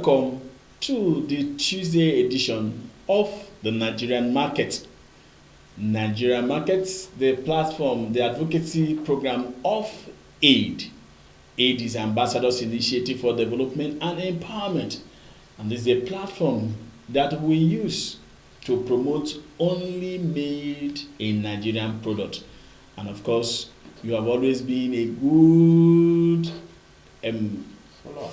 welcome to the Tuesday edition of the Nigerian Market. Nigerian Market, the platform, the advocacy program of AIDE. AIDE is Ambassadors Initiative for Development and Empowerment, and this is a platform that we use to promote only made in Nigerian product. And of course, you have always been a good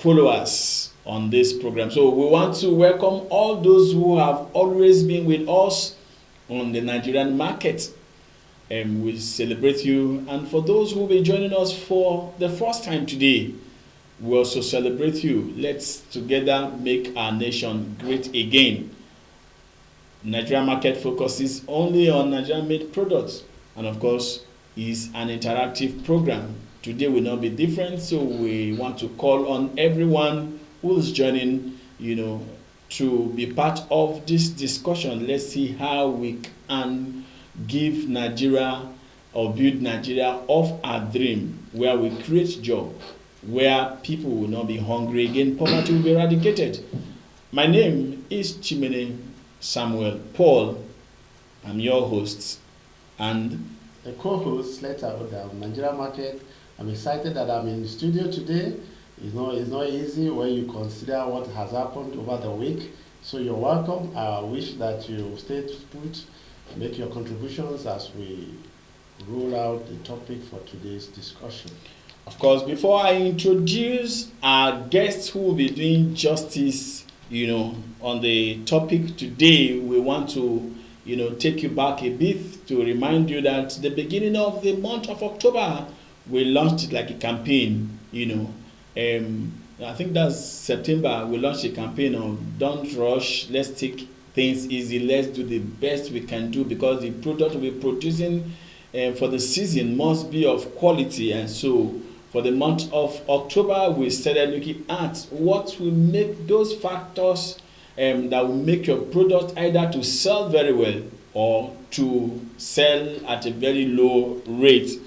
followers on this program. So we want to welcome all those who have always been with us on the Nigerian Market. We celebrate you. And for those who will be joining us for the first time today, we also celebrate you. Let's together make our nation great again. Nigerian Market focuses only on Nigerian made products, and of course is an interactive program. Today will not be different, so we want to call on everyone who is joining, to be part of this discussion. Let's see how we can give Nigeria or build Nigeria of our dream, where we create job, where people will not be hungry again, poverty will be eradicated. My name is Chimene Samuel Paul. I'm your host, and the co-host later of the Nigeria Market. I'm excited that I'm in the studio today. It's not easy when you consider what has happened over the week. So you're welcome. I wish that you stay put, make your contributions as we roll out the topic for today's discussion. Of course, before I introduce our guests who will be doing justice, on the topic today, we want to, take you back a bit to remind you that the beginning of the month of October, we launched it like a campaign, I think that's September, we launched a campaign of don't rush, let's take things easy, let's do the best we can do, because the product we're producing for the season must be of quality. And so for the month of October, we started looking at what will make those factors that will make your product either to sell very well or to sell at a very low rate.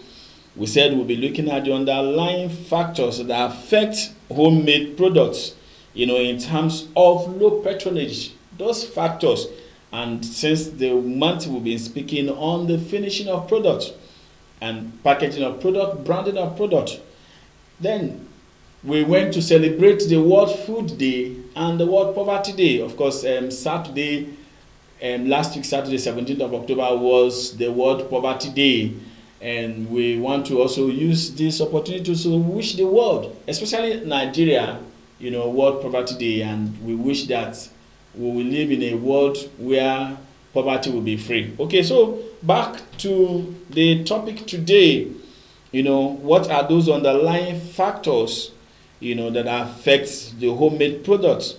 We said we'll be looking at the underlying factors that affect homemade products, in terms of low patronage, those factors. And since the month we've been speaking on the finishing of products and packaging of product, branding of product, then we went to celebrate the World Food Day and the World Poverty Day. Of course, Saturday, last week, Saturday, 17th of October, was the World Poverty Day. And we want to also use this opportunity to wish the world, especially Nigeria, World Poverty Day. And we wish that we will live in a world where poverty will be free. Okay, so back to the topic today. What are those underlying factors, that affect the homemade products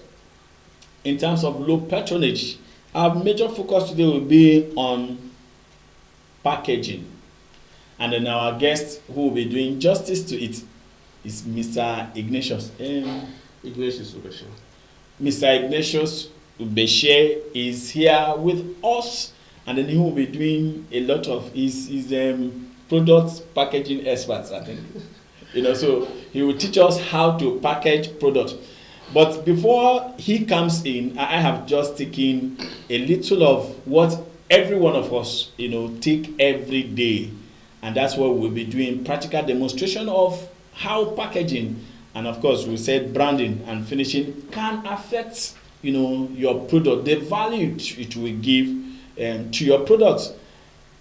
in terms of low patronage? Our major focus today will be on packaging. And then our guest who will be doing justice to it is Mr. Ignatius. Ignatius Ubeshe. Mr. Ignatius Ubeshe is here with us, and then he will be doing a lot of his product packaging experts, I think. So he will teach us how to package products. But before he comes in, I have just taken a little of what every one of us, take every day. And that's what we'll be doing, practical demonstration of how packaging, and of course we said branding and finishing, can affect, your product, the value it will give to your products.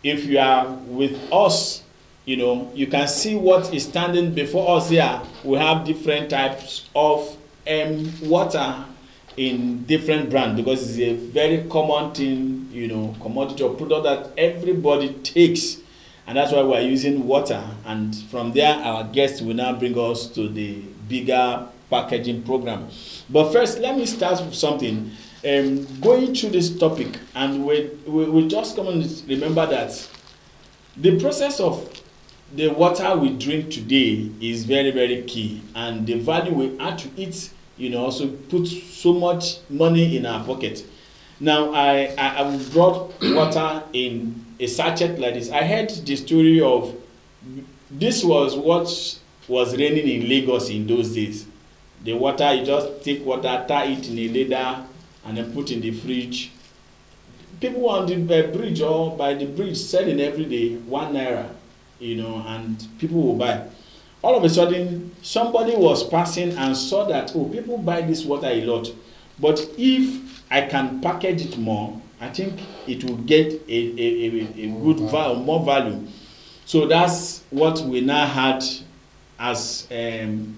If you are with us, you can see what is standing before us here. We have different types of water in different brands, because it's a very common thing, commodity or product that everybody takes. And that's why we're using water. And from there, our guests will now bring us to the bigger packaging program. But first, let me start with something. Going through this topic, and we just come and remember that the process of the water we drink today is very, very key. And the value we add to it, also puts so much money in our pocket. Now, I brought water in a sachet like this. I heard the story of, this was what was raining in Lagos in those days. The water, you just take water, tie it in a ladder, and then put in the fridge. People on the bridge or by the bridge selling every day 1 naira, and people will buy. All of a sudden, somebody was passing and saw that, oh, people buy this water a lot, but if I can package it more, I think it will get a good value, more value. So that's what we now had as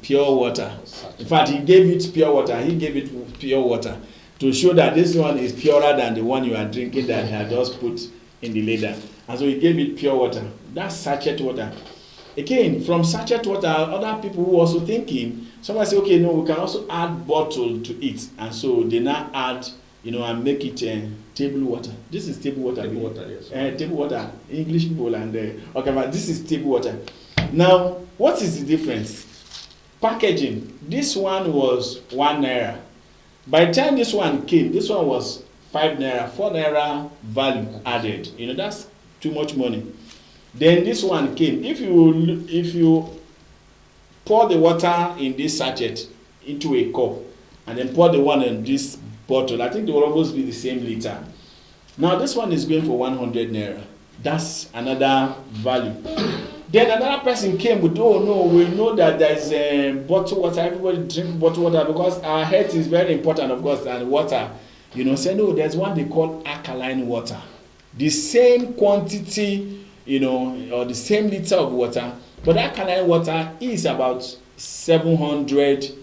pure water. In fact, he gave it pure water. He gave it pure water to show that this one is purer than the one you are drinking that he had just put in the ladder. And so he gave it pure water. That's sachet water. Again, from sachet water, other people who also thinking, someone say, okay, no, we can also add bottle to it. And so they now add, and make it table water. This is table water. Table water, yes. Table water, English people, and okay, but this is table water. Now, what is the difference? Packaging. This one was 1 naira. By the time this one came, this one was 5 naira, 4 naira value added. That's too much money. Then this one came. If you pour the water in this sachet into a cup and then pour the one in this bottle, I think they will almost be the same liter. Now this one is going for 100 naira. That's another value. Then another person came with, oh no, we know that there is a bottled water. Everybody drink bottled water because our health is very important, of course, and water. Say no, there's one they call alkaline water. The same quantity, or the same liter of water, but alkaline water is about 700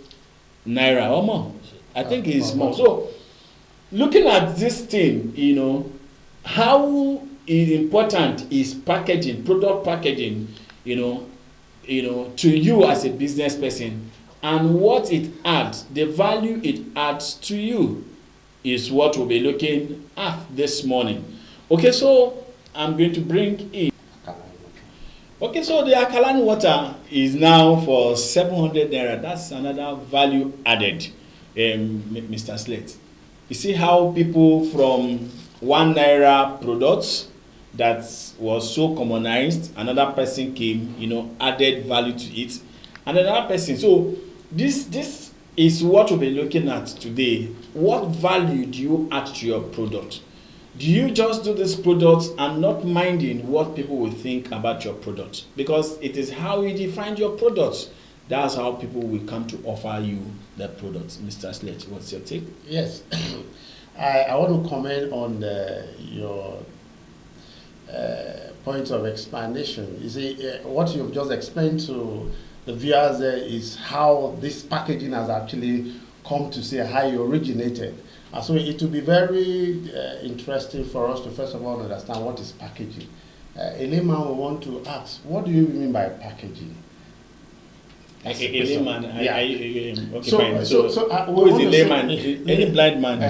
naira or more. I think it's more. So, looking at this thing, how important is packaging, product packaging, to you as a business person, and what it adds, the value it adds to you, is what we'll be looking at this morning. Okay, so I'm going to bring in. Okay, so the alkaline water is now for 700 naira. That's another value added, Mr. Slate. You see how people from 1 naira products that was so commonized, another person came, added value to it, and another person. So this is what we'll be looking at today. What value do you add to your product? Do you just do this product and not minding what people will think about your product? Because it is how you define your product. That's how people will come to offer you the product. Mr. Slate, what's your take? Yes. I want to comment on your point of explanation. You see, what you've just explained to the viewers there is how this packaging has actually come to say how you originated. So it will be very interesting for us to first of all understand what is packaging. A layman will want to ask, what do you mean by packaging? A layman, yeah. Okay, fine. So who is the layman? Any blind man?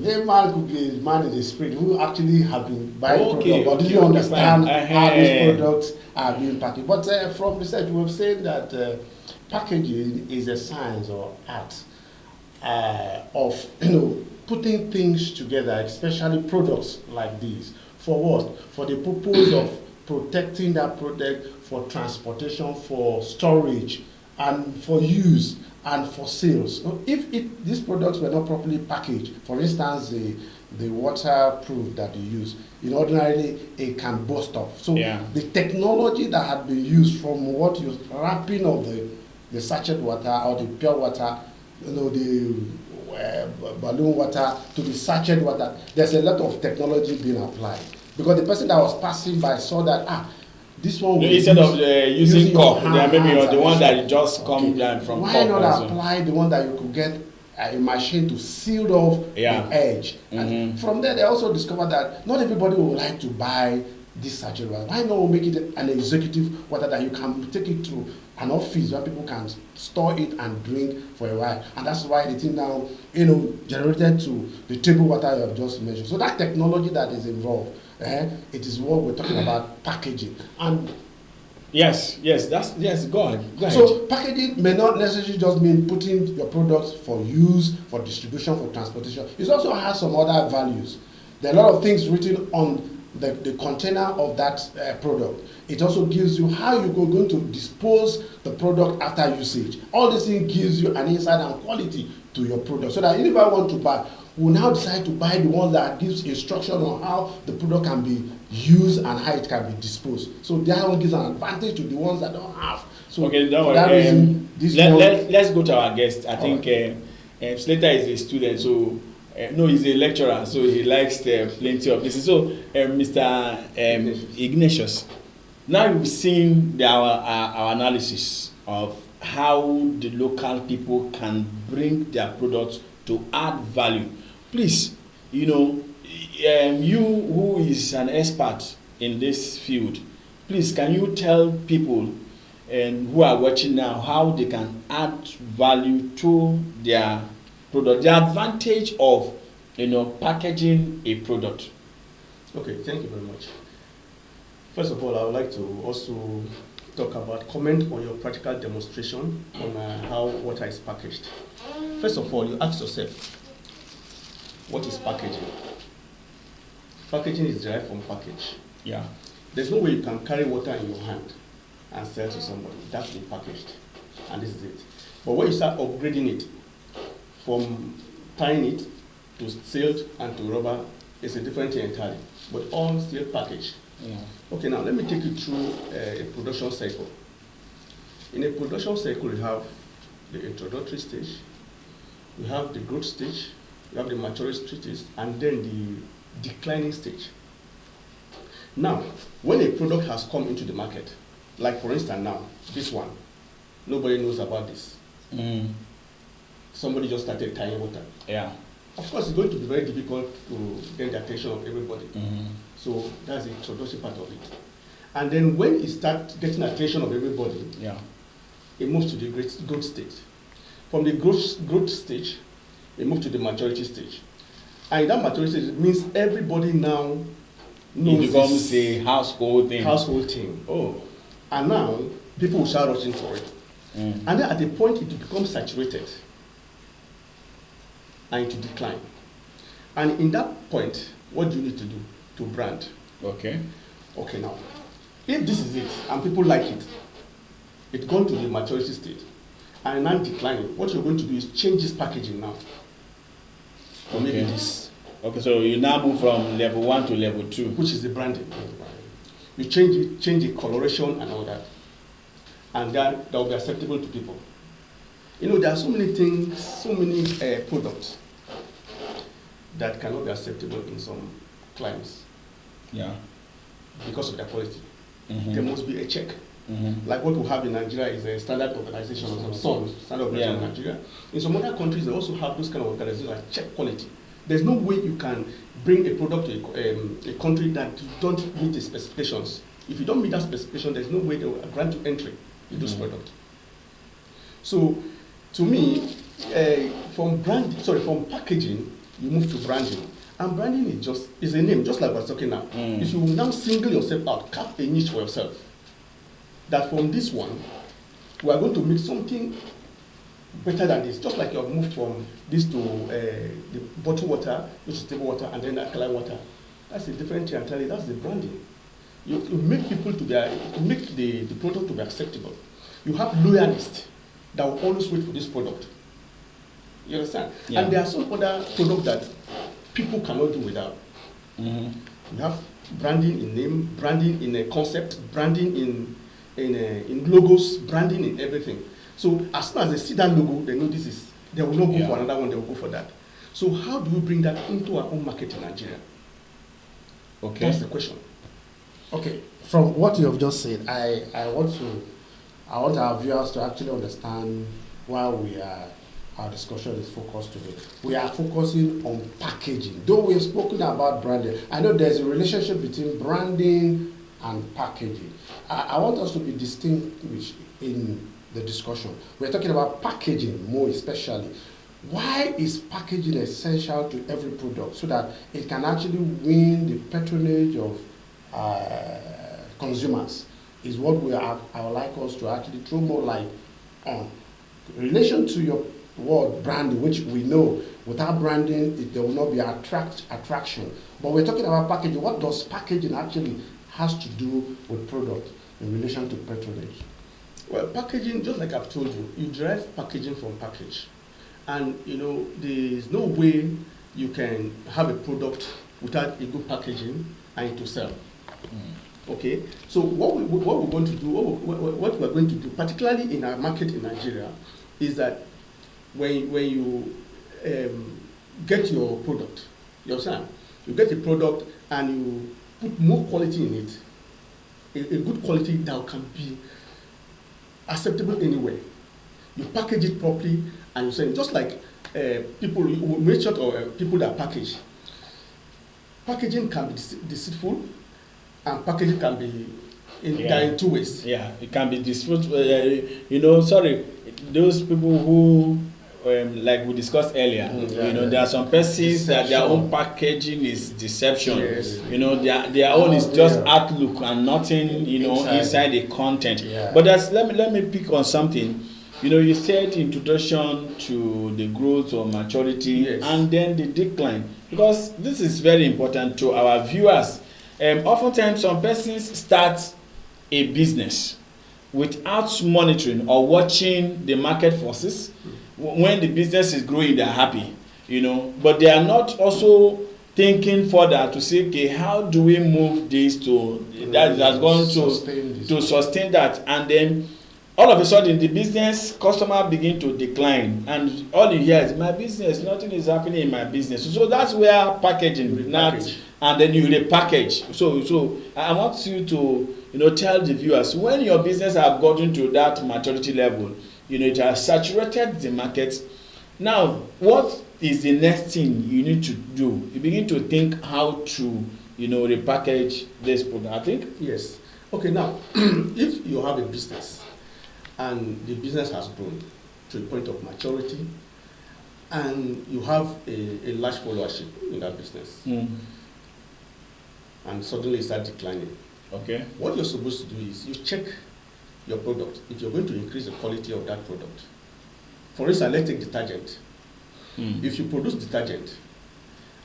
Layman could be a man in the street who actually have been buying products, but didn't understand how these products are being packaged. But from research, we've seen that packaging is a science or art of putting things together, especially products like these. For what? For the purpose of protecting that product, for transportation, for storage, and for use, and for sales. So if these products were not properly packaged, for instance, the waterproof that you use, ordinarily it can burst off. So the technology that had been used from what you wrapping of the sachet water or the pure water, the balloon water to the sachet water, there's a lot of technology being applied. Because the person that was passing by saw that, this one will instead of using cup, maybe the one that you just come down from why cup. Why not apply the one that you could get a machine to seal off the edge? And from there, they also discovered that not everybody would like to buy this sachet water. Why not make it an executive water that you can take it to an office where people can store it and drink for a while? And that's why the thing now, generated to the table water you have just mentioned. So that technology that is involved, it is what we're talking about, packaging. And yes, go ahead. So packaging may not necessarily just mean putting your products for use, for distribution, for transportation. It also has some other values. There are a lot of things written on the container of that product. It also gives you how you're going to dispose the product after usage. All these things gives you an insight and quality to your product, so that if I want to buy, will now decide to buy the one that gives instruction on how the product can be used and how it can be disposed. So that one gives an advantage to the ones that don't have. So okay, don't for that worry. reason, Let's go to our guest. I think Slater is a student, so no, he's a lecturer, so he likes plenty of this. So Mr. Ignatius, now you've seen our analysis of how the local people can bring their products to add value. Please, you who is an expert in this field, please, can you tell people who are watching now how they can add value to their product, the advantage of packaging a product? Okay, thank you very much. First of all, I would like to also comment on your practical demonstration on how water is packaged. First of all, you ask yourself, what is packaging? Packaging is derived from package. Yeah. There's no way you can carry water in your hand and sell to somebody. That's been packaged, and this is it. But when you start upgrading it from tying it to sealed and to rubber, it's a different thing entirely, but all still packaged. Yeah. Okay, now let me take you through a production cycle. In a production cycle, you have the introductory stage, you have the growth stage, you have the maturity stage, and then the declining stage. Now, when a product has come into the market, like for instance now, this one, nobody knows about this. Somebody just started tying water. Yeah. Of course, it's going to be very difficult to get the attention of everybody. So that's the introduction part of it. And then when it starts getting attention of everybody, yeah, it moves to the growth stage. From the growth stage, it moves to the maturity stage. And that maturity stage means everybody now knows it becomes a household thing. Oh. And now people will start rushing for it. And then at a point it becomes saturated and it will decline. And in that point, what do you need to do to brand? Okay. Okay, now, if this is it and people like it, it's gone to the maturity stage and now declining, what you're going to do is change this packaging now. Or maybe this. Okay, so you now move from level 1 to level 2. Which is the branding. You change the coloration and all that. And that will be acceptable to people. There are so many things, so many products that cannot be acceptable in some climes. Yeah. Because of their quality. There must be a check. Like what we have in Nigeria is a standard organization of some standard organization in Nigeria. In some other countries, they also have those kind of organizations that check quality. There's no way you can bring a product to a country that don't meet the specifications. If you don't meet that specification, there's no way they will grant you entry in those products. So, to me, from packaging, you move to branding. And branding is a name, just like we're talking now. If you now single yourself out, carve a niche for yourself, that from this one, we are going to make something better than this. Just like you have moved from this to the bottled water, which is table water, and then alkaline water. That's a different thing entirely. That's the branding. You make people make the product to be acceptable. You have loyalists that will always wait for this product. You understand? Yeah. And there are some other products that people cannot do without. You have branding in name, branding in a concept, branding in logos, branding in everything. So as soon as they see that logo, they know this is. They will not go for another one. They will go for that. So how do we bring that into our own market in Nigeria? Okay, that's the question. Okay, from what you have just said, I want our viewers to actually understand why our discussion is focused today. We are focusing on packaging. Though we have spoken about branding, I know there's a relationship between branding and packaging. I want us to be distinguished in the discussion. We're talking about packaging more especially. Why is packaging essential to every product so that it can actually win the patronage of consumers is what I would like us to actually throw more light on. In relation to your word branding, which we know without branding there will not be attraction. But we're talking about packaging. What does packaging actually has to do with product in relation to patronage? Well, packaging, just like I've told you, you derive packaging from package. And there's no way you can have a product without a good packaging and to sell. Okay, so what we're going to do, what we're going to do, particularly in our market in Nigeria, is that when you get your product, you get a product and you put more quality in it, a good quality that can be acceptable anywhere. You package it properly and you sell it. Just like people, you make sure of people that package. Packaging can be deceitful, and packaging can be in two ways. Yeah, it can be deceitful. Those people who, like we discussed earlier, there are some persons that their own packaging is deception. Yes. Their own is just outlook and nothing, inside the content. Yeah. But let me pick on something. You said introduction to the growth or maturity, yes, and then the decline, because this is very important to our viewers. Oftentimes, some persons start a business without monitoring or watching the market forces. When the business is growing, they are happy, but they are not also thinking further to say, okay, how do we move this to that's going to sustain that, and then all of a sudden the business customer begin to decline, and all you hear is my business, nothing is happening in my business. So that's where packaging, and then you repackage. So I want you to tell the viewers, when your business have gotten to that maturity level, it has saturated the market. Now, what is the next thing you need to do? You begin to think how to repackage this product. I think. Yes. Okay. Now, if you have a business and the business has grown to a point of maturity, and you have a large followership in that business, and suddenly it starts declining. Okay. What you're supposed to do is you check your product. If you're going to increase the quality of that product, for instance, let's take detergent. If you produce detergent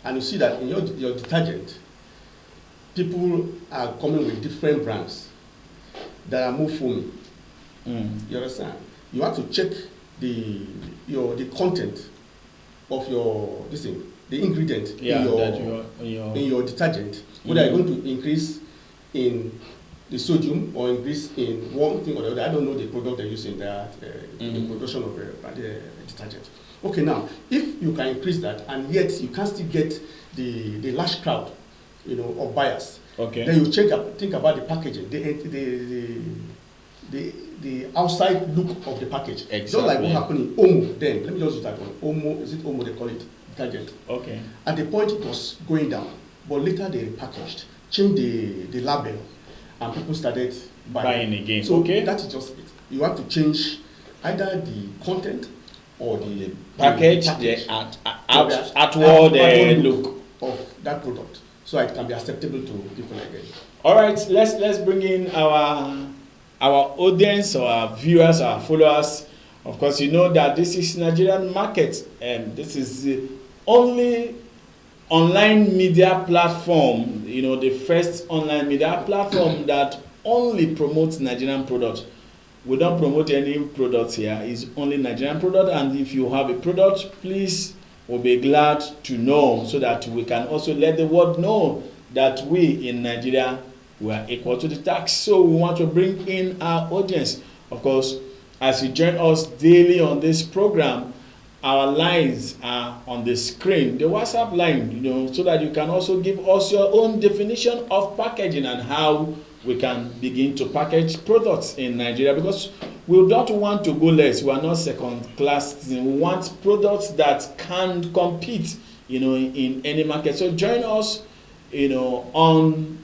and you see that in your detergent, people are coming with different brands that are more foamy. You understand? You have to check the content of the ingredient in your detergent, whether you're going to increase in the sodium or increase in one thing or the other. I don't know the product they use in that the production of the detergent. Okay, now if you can increase that and yet you can still get the large crowd, of buyers. Okay. Then you think about the packaging, the outside look of the package. Exactly. Just like what happened in Omo then. Let me just use that one. Omo, is it Omo they call it? Detergent. Okay. At the point it was going down, but later they repackaged, changed the label, and people started buying again. So okay, that is just it. You have to change either the content or the package, the outward look of that product, so it can be acceptable to people again. All right, let's bring in our audience, our viewers, our followers. Of course, you know that this is Nigerian market, and this is the only online media platform, the first online media platform that only promotes Nigerian products. We don't promote any products here. It's only Nigerian product, and if you have a product, please, we'll be glad to know, so that we can also let the world know that we in Nigeria, we are equal to the tax. So we want to bring in our audience. Of course, as you join us daily on this program, our lines are on the screen, the WhatsApp line, so that you can also give us your own definition of packaging and how we can begin to package products in Nigeria, because we don't want to go less. We are not second class. We want products that can compete, in any market. So join us, on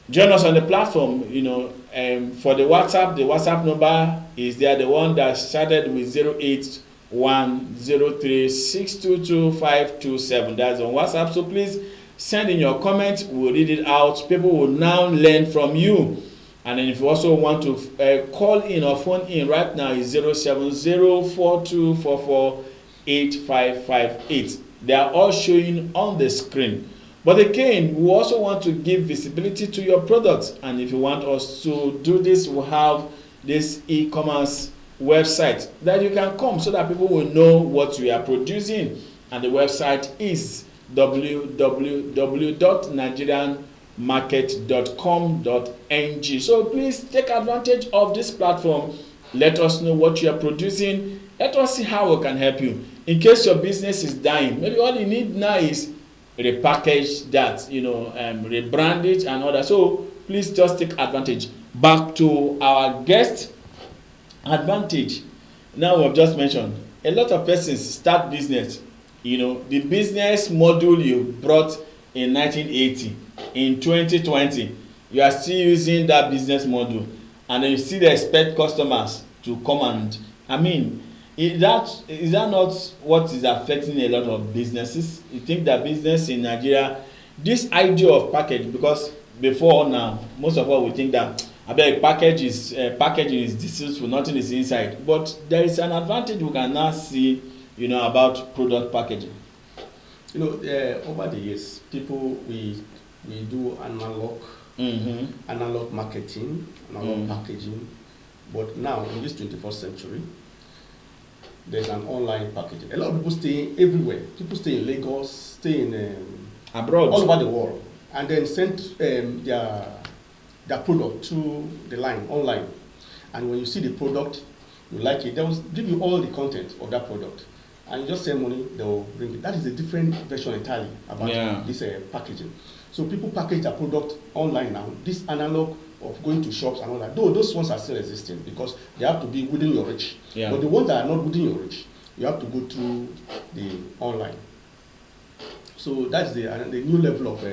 the platform, for the WhatsApp number is there, the one that started with 08103622527. That's on WhatsApp. So please send in your comments. We'll read it out. People will now learn from you. And then if you also want to call in or phone in right now, is 070-4244-8558. They are all showing on the screen. But again, we also want to give visibility to your products. And if you want us to do this, we have this e-commerce website that you can come so that people will know what we are producing. And the website is www.nigerianmarket.com.ng. So please take advantage of this platform. Let us know what you are producing. Let us see how we can help you. In case your business is dying, maybe all you need now is repackage that, rebrand it and all that. So please just take advantage. Back to our guest advantage. Now we have just mentioned a lot of persons start business. The business model you brought in 1980, in 2020, you are still using that business model, and then you still expect customers to come and, is that not what is affecting a lot of businesses? You think that business in Nigeria, this idea of package, because before now, most of us we think that packaging is deceitful, nothing is inside. But there is an advantage we can now see, about product packaging. Over the years, people we do analog marketing, analog packaging, but now in this 21st century, there's an online packaging. A lot of people stay everywhere. People stay in Lagos, stay in abroad, all over the world, and then send their product to the line online. And when you see the product, you like it, they will give you all the content of that product, and you just send money, they will bring it. That is a different version entirely about this packaging. So people package their product online now. This analog of going to shops and all that, though those ones are still existing because they have to be within your reach. Yeah. But the ones that are not within your reach, you have to go through the online. So that's the new level of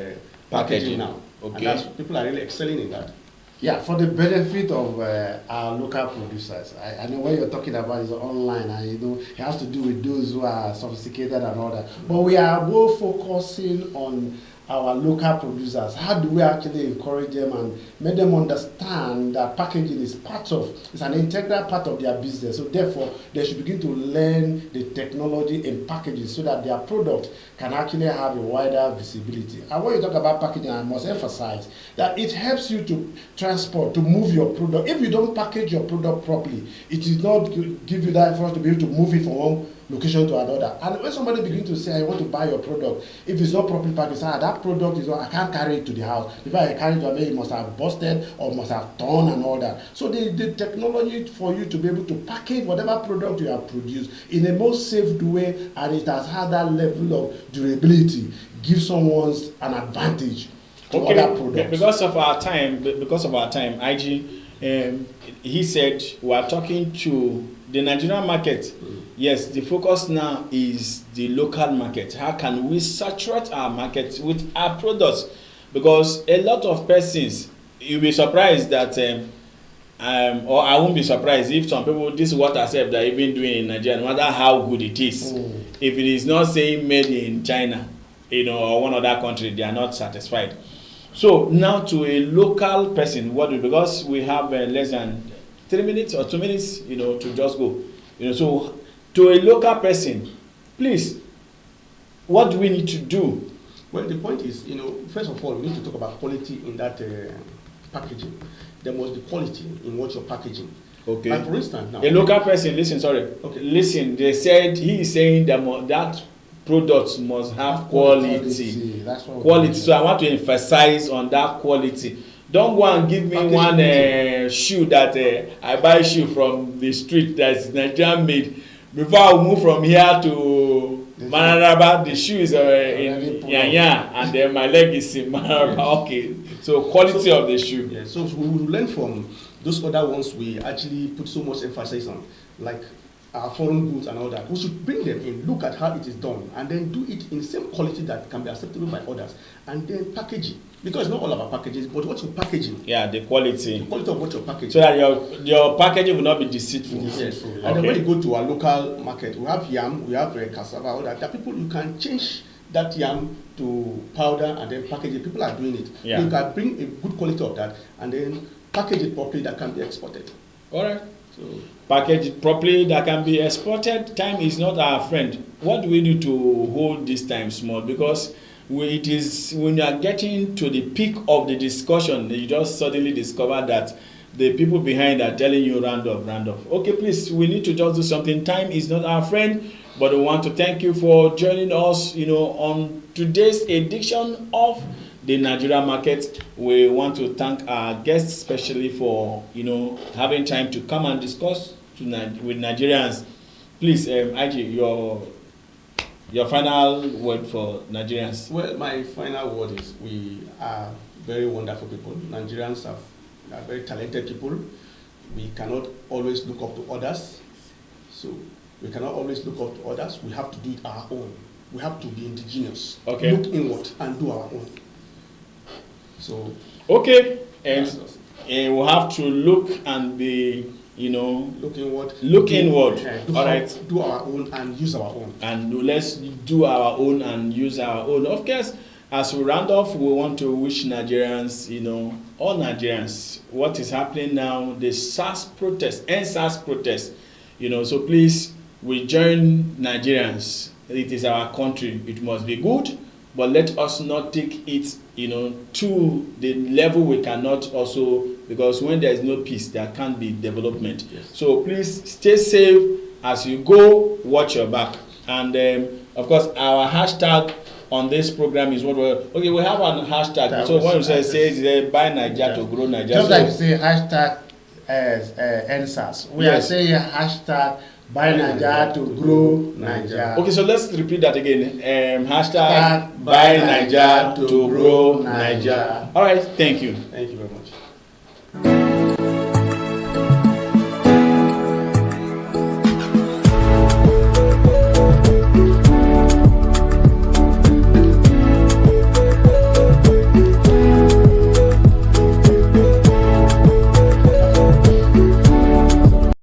packaging now. Okay. And that's, people are really excelling in that. Yeah, for the benefit of our local producers. I know what you're talking about is online, and it has to do with those who are sophisticated and all that. But we are both focusing on our local producers. How do we actually encourage them and make them understand that packaging is it's an integral part of their business. So therefore, they should begin to learn the technology in packaging so that their product can actually have a wider visibility. And when you talk about packaging, I must emphasize that it helps you to transport, to move your product. If you don't package your product properly, it is not give you that effort to be able to move it from one location to another. And when somebody begins to say, I want to buy your product, if it's not properly packaged, that product is not, I can't carry it to the house. If I carry it to it must have busted or must have torn and all that. So the technology for you to be able to package whatever product you have produced in a most safe way, and it has had that level of durability, gives someone an advantage to other products. Because of our time, IG, he said we are talking to the Nigerian market. Yes, the focus now is the local market. How can we saturate our market with our products? Because a lot of persons, you'll be surprised that, or I won't be surprised if some people, this is what I said they're even doing in Nigeria, no matter how good it is. If it is not saying made in China, or one other country, they are not satisfied. So now to a local person, because we have less than 3 minutes or 2 minutes, to just go. So to a local person, please, what do we need to do? Well, the point is, first of all, we need to talk about quality in that packaging. There must be quality in what you're packaging. Okay. Like for instance, now a local person, listen, sorry. Okay. Listen, he is saying that products must have quality. That's what quality. So I want to emphasize on that quality. Don't go and give me one shoe that I buy shoe from the street that's Nigerian made. Before I move from here to Manaraba, the shoe is in Yanya, and then my leg is in Manaraba. Okay, so quality of the shoe. Yeah, so we will learn from those other ones we actually put so much emphasis on, like our foreign goods and all that. We should bring them in, look at how it is done, and then do it in the same quality that can be acceptable by others, and then package it. Because it's not all about packages, but what you're packaging. Yeah, the quality. The quality of what you're packaging. So that your packaging will not be deceitful. Yes. Okay. And then when you go to our local market, we have yam, we have cassava, all that. There are people you can change that yam to powder and then package it. People are doing it. Yeah. You can bring a good quality of that and then package it properly that can be exported. All right. So Package it properly that can be exported. Time is not our friend. What do we do to hold this time small? Because it is when you are getting to the peak of the discussion, you just suddenly discover that the people behind are telling you round up, round up. Okay, please, we need to just do something. Time is not our friend, but we want to thank you for joining us, on today's edition of the Nigeria Market. We want to thank our guests, especially for, having time to come and discuss with Nigerians. Please, AIDE, your final word for Nigerians. Well, my final word is we are very wonderful people. Nigerians are very talented people. We cannot always look up to others. So we cannot always look up to others. We have to do it our own. We have to be indigenous. Okay. Look inward and do our own. So okay, and we'll have to look and be, look inward. Look inward. All right. Do our own and use our own. And let's do our own and use our own. Of course, as we round off, we want to wish Nigerians, all Nigerians, what is happening now, the SARS protest, end-SARS protest, so please, we join Nigerians. It is our country. It must be good, but let us not take it, to the level we cannot also, because when there is no peace, there can't be development. Yes. So please stay safe as you go, watch your back. And of course, our hashtag on this program is what we have a hashtag. So what you say buy Nigeria to grow Nigeria. Just like you say hashtag NSAS. We are saying hashtag buy Nigeria to grow Nigeria. Okay, so let's repeat that again. Hashtag buy Nigeria to grow Nigeria. All right, thank you. Thank you very much.